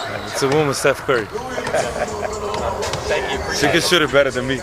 man. It's a woman, Steph Curry. Thank you. She can shoot it better than me.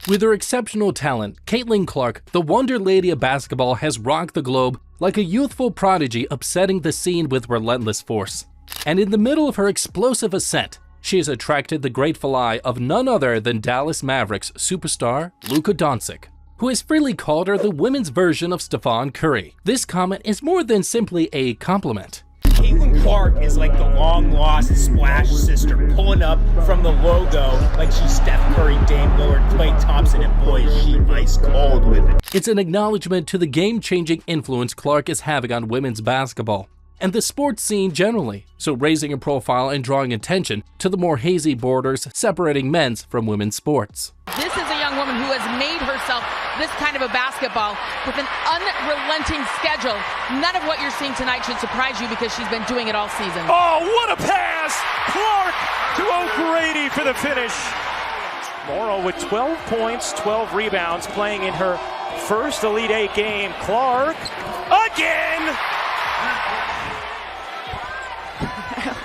With her exceptional talent, Caitlin Clark, the Wonder Lady of basketball, has rocked the globe like a youthful prodigy, upsetting the scene with relentless force. And in the middle of her explosive ascent, she has attracted the grateful eye of none other than Dallas Mavericks superstar Luka Doncic, who has freely called her the women's version of Stephon Curry. This comment is more than simply a compliment. Caitlin Clark is like the long-lost Splash sister, pulling up from the logo like she's Steph Curry, Dame Lillard, Klay Thompson, and boy, is she ice cold with it. It's an acknowledgement to the game-changing influence Clark is having on women's basketball and the sports scene generally, so raising a profile and drawing attention to the more hazy borders separating men's from women's sports. This is a young woman who has made herself this kind of a basketball with an unrelenting schedule. None of what you're seeing tonight should surprise you because she's been doing it all season. Oh, what a pass! Clark to O'Grady for the finish. Morrow with 12 points, 12 rebounds, playing in her first Elite Eight game. Clark again!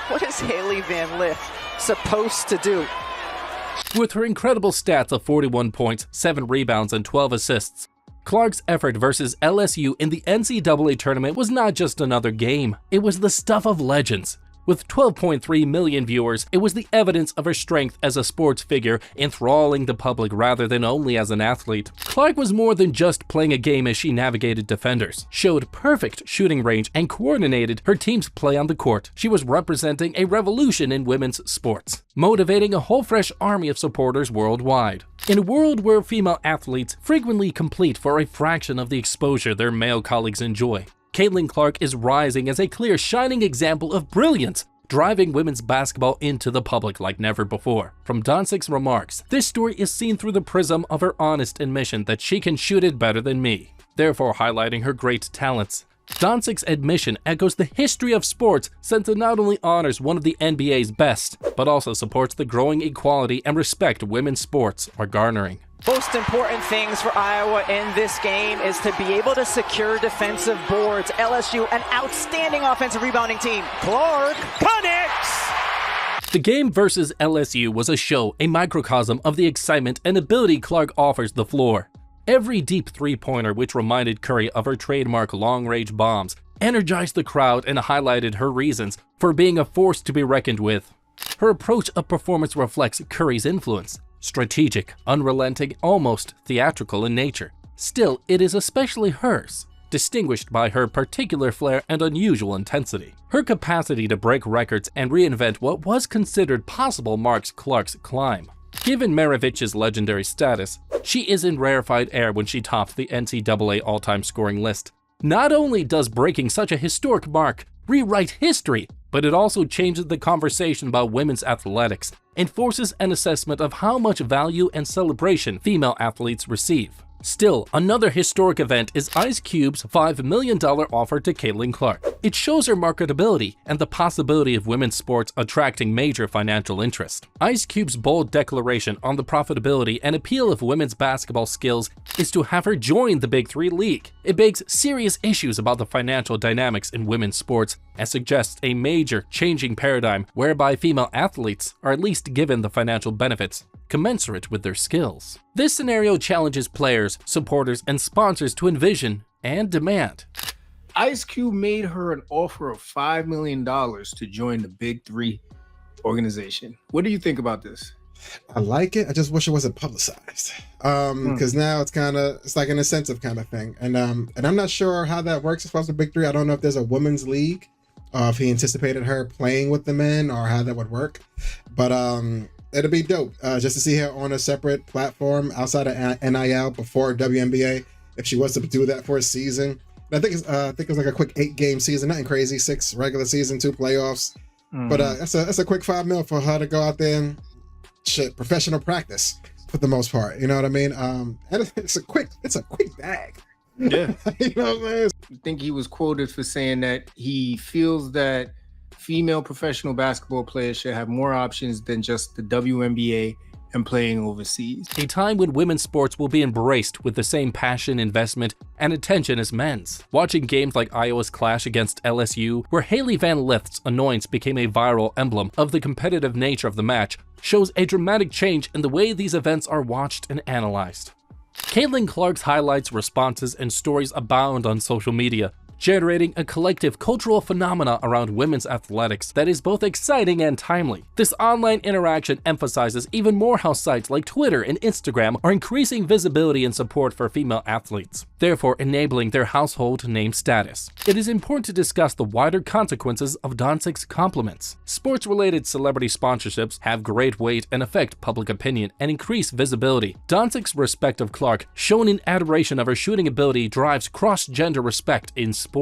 What is Haley Van Lith supposed to do? With her incredible stats of 41 points, 7 rebounds, and 12 assists, Clark's effort versus LSU in the NCAA tournament was not just another game, it was the stuff of legends. With 12.3 million viewers, it was the evidence of her strength as a sports figure, enthralling the public rather than only as an athlete. Clark was more than just playing a game as she navigated defenders, showed perfect shooting range, and coordinated her team's play on the court. She was representing a revolution in women's sports, motivating a whole fresh army of supporters worldwide. In a world where female athletes frequently compete for a fraction of the exposure their male colleagues enjoy, Caitlin Clark is rising as a clear, shining example of brilliance, driving women's basketball into the public like never before. From Doncic's remarks, this story is seen through the prism of her honest admission that she can shoot it better than me, therefore highlighting her great talents. Doncic's admission echoes the history of sports since it not only honors one of the NBA's best, but also supports the growing equality and respect women's sports are garnering. Most important things for Iowa in this game is to be able to secure defensive boards. LSU, an outstanding offensive rebounding team. Clark connects! The game versus LSU was a show, a microcosm of the excitement and ability Clark offers the floor. Every deep three-pointer, which reminded Curry of her trademark long-range bombs, energized the crowd and highlighted her reasons for being a force to be reckoned with. Her approach of performance reflects Curry's influence. Strategic, unrelenting, almost theatrical in nature. Still, it is especially hers, distinguished by her particular flair and unusual intensity. Her capacity to break records and reinvent what was considered possible marks Clark's climb. Given Maravich's legendary status, she is in rarefied air when she tops the NCAA all-time scoring list. Not only does breaking such a historic mark rewrite history, but it also changes the conversation about women's athletics and forces an assessment of how much value and celebration female athletes receive. Still, another historic event is Ice Cube's $5 million offer to Caitlin Clark. It shows her marketability and the possibility of women's sports attracting major financial interest. Ice Cube's bold declaration on the profitability and appeal of women's basketball skills is to have her join the Big Three League. It begs serious issues about the financial dynamics in women's sports and suggests a major changing paradigm whereby female athletes are at least given the financial benefits commensurate with their skills. This scenario challenges players, supporters, and sponsors to envision and demand. Ice Cube made her an offer of $5 million to join the Big Three organization. What do you think about this? I like it. I just wish it wasn't publicized. Because now it's like an incentive kind of thing. And I'm not sure how that works as far as the Big Three. I don't know if there's a women's league, if he anticipated her playing with the men or how that would work. But it'd be dope just to see her on a separate platform outside of NIL before WNBA, if she was to do that for a season. I think it was like a quick 8-game season, nothing crazy, 6 regular season, 2 playoffs. But that's a quick $5 million for her to go out there and professional practice for the most part. You know what I mean? And it's a quick bag. Yeah. You know what I'm saying? I think he was quoted for saying that he feels that female professional basketball players should have more options than just the WNBA and playing overseas. A time when women's sports will be embraced with the same passion, investment, and attention as men's. Watching games like Iowa's clash against LSU, where Haley Van Lith's annoyance became a viral emblem of the competitive nature of the match, shows a dramatic change in the way these events are watched and analyzed. Caitlin Clark's highlights, responses, and stories abound on social media, generating a collective cultural phenomena around women's athletics that is both exciting and timely. This online interaction emphasizes even more how sites like Twitter and Instagram are increasing visibility and support for female athletes, therefore enabling their household name status. It is important to discuss the wider consequences of Doncic's compliments. Sports-related celebrity sponsorships have great weight and affect public opinion and increase visibility. Doncic's respect of Clark, shown in adoration of her shooting ability, drives cross-gender respect in sports.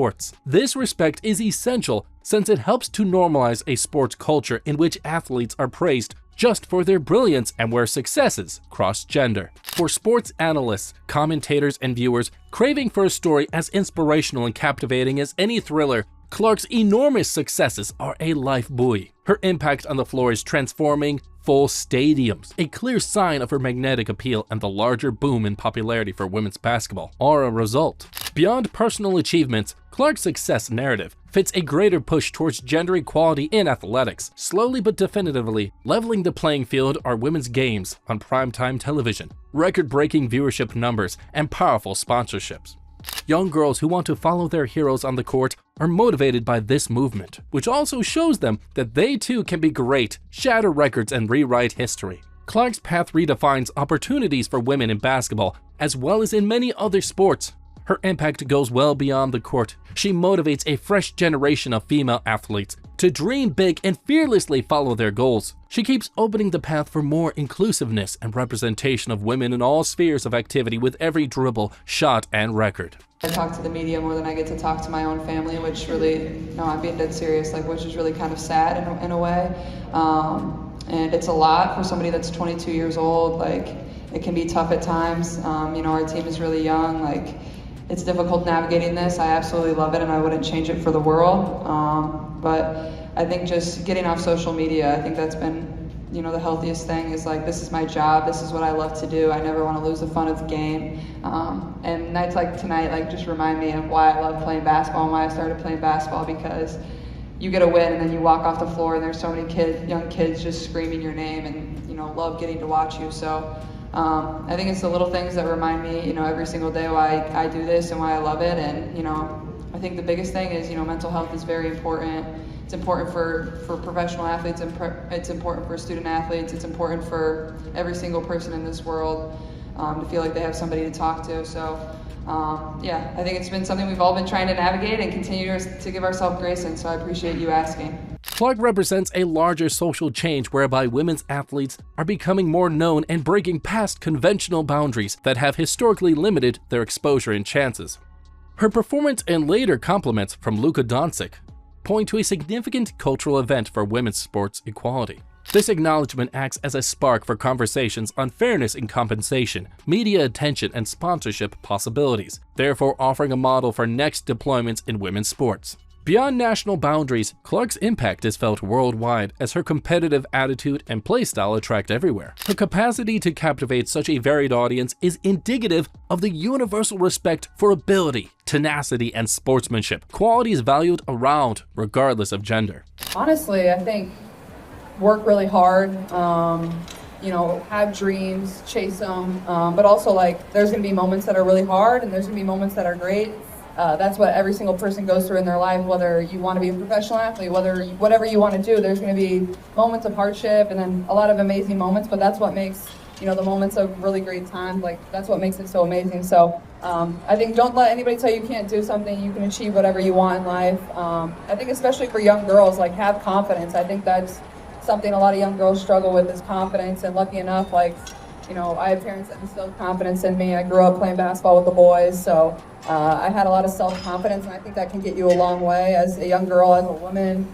This respect is essential since it helps to normalize a sports culture in which athletes are praised just for their brilliance and where successes cross-gender. For sports analysts, commentators, and viewers craving for a story as inspirational and captivating as any thriller, Clark's enormous successes are a life buoy. Her impact on the floor is transforming full stadiums. A clear sign of her magnetic appeal and the larger boom in popularity for women's basketball are a result. Beyond personal achievements, Clark's success narrative fits a greater push towards gender equality in athletics. Slowly but definitively, leveling the playing field are women's games on primetime television, record-breaking viewership numbers, and powerful sponsorships. Young girls who want to follow their heroes on the court are motivated by this movement, which also shows them that they too can be great, shatter records, and rewrite history. Clark's path redefines opportunities for women in basketball, as well as in many other sports. Her impact goes well beyond the court. She motivates a fresh generation of female athletes to dream big and fearlessly follow their goals. She keeps opening the path for more inclusiveness and representation of women in all spheres of activity with every dribble, shot, and record. I talk to the media more than I get to talk to my own family, which really, no, I'm being dead serious, which is really kind of sad in a way. And it's a lot for somebody that's 22 years old. It can be tough at times. Our team is really young. It's difficult navigating this. I absolutely love it and I wouldn't change it for the world. But I think just getting off social media, I think that's been, the healthiest thing is this is my job, this is what I love to do. I never want to lose the fun of the game. And nights like tonight, just remind me of why I love playing basketball and why I started playing basketball, because you get a win and then you walk off the floor and there's so many young kids just screaming your name and, love getting to watch you. So I think it's the little things that remind me, every single day why I do this and why I love it. And, I think the biggest thing is, mental health is very important. It's important for professional athletes, and it's important for student athletes. It's important for every single person in this world to feel like they have somebody to talk to. So, I think it's been something we've all been trying to navigate and continue to give ourselves grace in, so I appreciate you asking. Clark represents a larger social change whereby women's athletes are becoming more known and breaking past conventional boundaries that have historically limited their exposure and chances. Her performance and later compliments from Luka Doncic point to a significant cultural event for women's sports equality. This acknowledgement acts as a spark for conversations on fairness in compensation, media attention, and sponsorship possibilities, therefore offering a model for next deployments in women's sports. Beyond national boundaries, Clark's impact is felt worldwide as her competitive attitude and playstyle attract everywhere. Her capacity to captivate such a varied audience is indicative of the universal respect for ability, tenacity, and sportsmanship, qualities valued around regardless of gender. Honestly, I think work really hard, have dreams, chase them, but also there's gonna be moments that are really hard and there's gonna be moments that are great. That's what every single person goes through in their life, whether you want to be a professional athlete, whatever you want to do, there's going to be moments of hardship and then a lot of amazing moments, but that's what makes, the moments of really great times, that's what makes it so amazing. So I think don't let anybody tell you can't do something. You can achieve whatever you want in life. I think especially for young girls, have confidence. I think that's something a lot of young girls struggle with, is confidence, and lucky enough, I have parents that instilled confidence in me. I grew up playing basketball with the boys, so I had a lot of self-confidence, and I think that can get you a long way as a young girl, as a woman,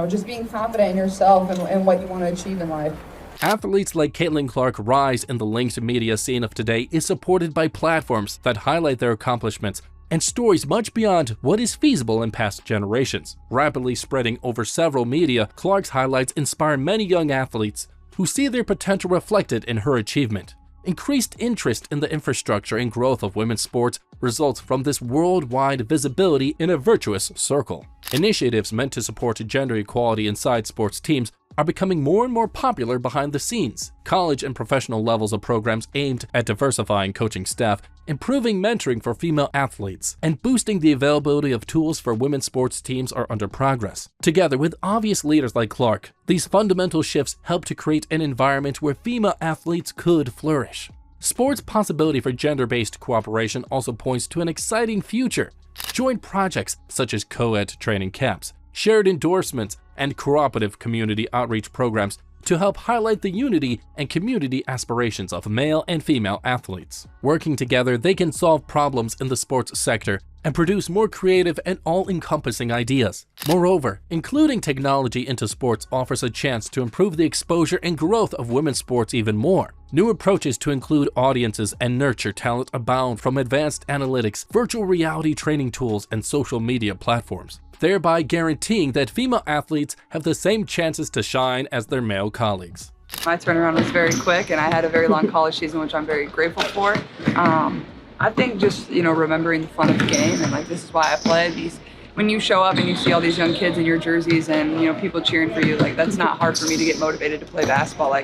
just being confident in yourself and what you want to achieve in life. Athletes like Caitlin Clark rise in the linked media scene of today is supported by platforms that highlight their accomplishments and stories much beyond what is feasible in past generations. Rapidly spreading over several media, Clark's highlights inspire many young athletes who see their potential reflected in her achievement. Increased interest in the infrastructure and growth of women's sports results from this worldwide visibility in a virtuous circle. Initiatives meant to support gender equality inside sports teams are becoming more and more popular behind the scenes. College and professional levels of programs aimed at diversifying coaching staff, improving mentoring for female athletes, and boosting the availability of tools for women's sports teams are under progress. Together with obvious leaders like Clark, these fundamental shifts help to create an environment where female athletes could flourish. Sports' possibility for gender-based cooperation also points to an exciting future. Joint projects such as co-ed training camps, shared endorsements, and cooperative community outreach programs to help highlight the unity and community aspirations of male and female athletes. Working together, they can solve problems in the sports sector and produce more creative and all-encompassing ideas. Moreover, including technology into sports offers a chance to improve the exposure and growth of women's sports even more. New approaches to include audiences and nurture talent abound, from advanced analytics, virtual reality training tools, and social media platforms, thereby guaranteeing that female athletes have the same chances to shine as their male colleagues. My turnaround was very quick, and I had a very long college season, which I'm very grateful for. I think just, remembering the fun of the game, and this is why I play. When you show up and you see all these young kids in your jerseys and, people cheering for you, that's not hard for me to get motivated to play basketball.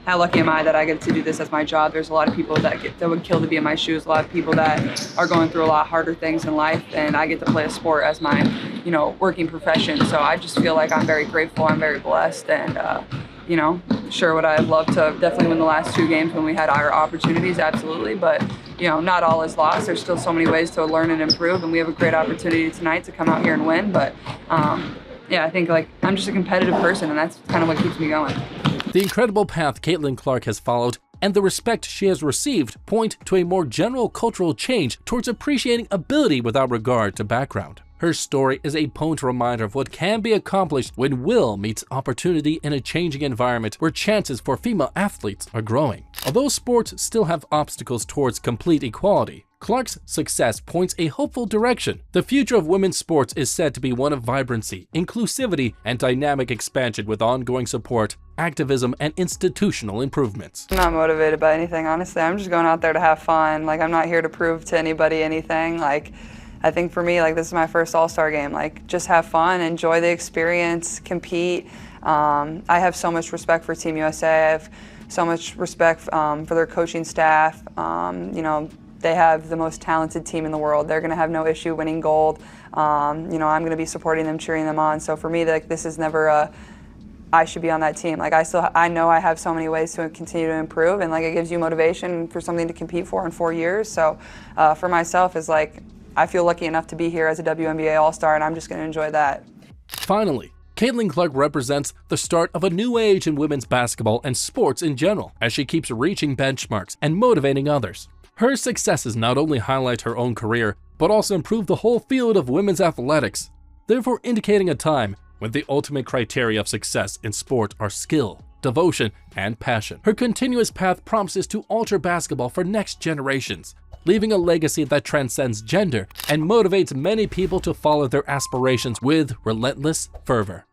How lucky am I that I get to do this as my job? There's a lot of people that would kill to be in my shoes, a lot of people that are going through a lot harder things in life, and I get to play a sport as my, working profession. So I just feel like I'm very grateful, I'm very blessed, and, sure, would I have loved to definitely win the last 2 games when we had our opportunities? Absolutely, but, not all is lost. There's still so many ways to learn and improve, and we have a great opportunity tonight to come out here and win, but, I think, I'm just a competitive person, and that's kind of what keeps me going. The incredible path Caitlin Clark has followed and the respect she has received point to a more general cultural change towards appreciating ability without regard to background. Her story is a potent reminder of what can be accomplished when will meets opportunity in a changing environment where chances for female athletes are growing. Although sports still have obstacles towards complete equality, Clark's success points a hopeful direction. The future of women's sports is said to be one of vibrancy, inclusivity, and dynamic expansion with ongoing support, activism, and institutional improvements. I'm not motivated by anything, honestly. I'm just going out there to have fun. I'm not here to prove to anybody anything. I think for me, this is my first All-Star game. Just have fun, enjoy the experience, compete. I have so much respect for Team USA. I have so much respect for their coaching staff. They have the most talented team in the world. They're going to have no issue winning gold. I'm going to be supporting them, cheering them on. So for me, this is never I should be on that team. I know I have so many ways to continue to improve, and it gives you motivation for something to compete for in 4 years. So for myself, is I feel lucky enough to be here as a WNBA All-Star, and I'm just going to enjoy that. Finally, Caitlin Clark represents the start of a new age in women's basketball and sports in general, as she keeps reaching benchmarks and motivating others. Her successes not only highlight her own career, but also improve the whole field of women's athletics, therefore indicating a time when the ultimate criteria of success in sport are skill, devotion, and passion. Her continuous path promises to alter basketball for next generations, leaving a legacy that transcends gender and motivates many people to follow their aspirations with relentless fervor.